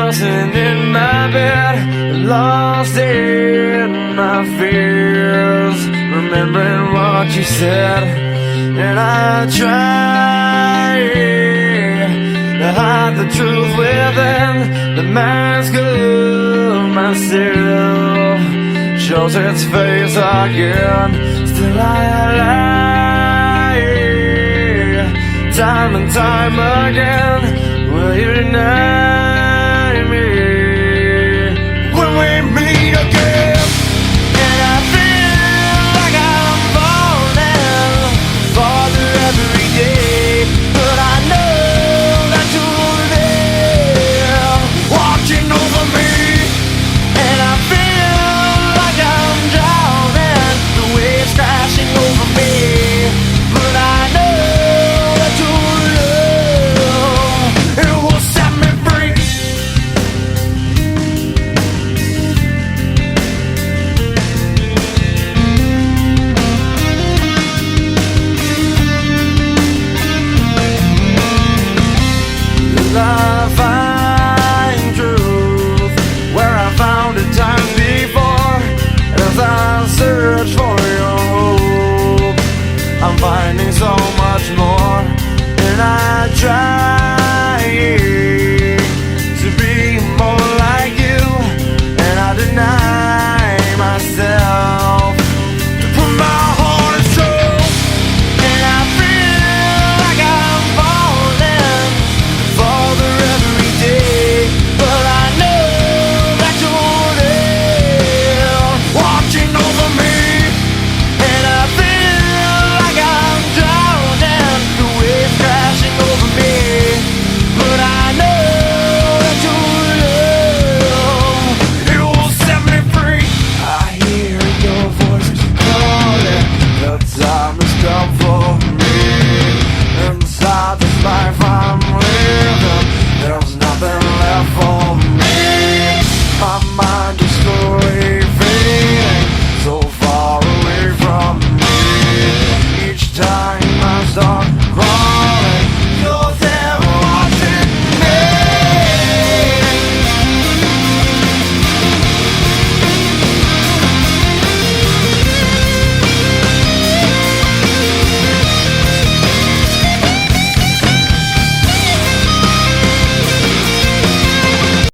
tossing in my bed, lost in my fears, remembering what you said. And I try to hide the truth within the mask of myself, shows its face again. Still I lie, time and time again. Will you deny me when we meet again? And I feel like I'm falling farther every day, but I know that you're there, watching over me. And I feel like I'm drowning, the waves crashing over me, but I know that your love, it will set me free. I find truth where I found it time before. As I search for your hope, I'm finding so much more. And I try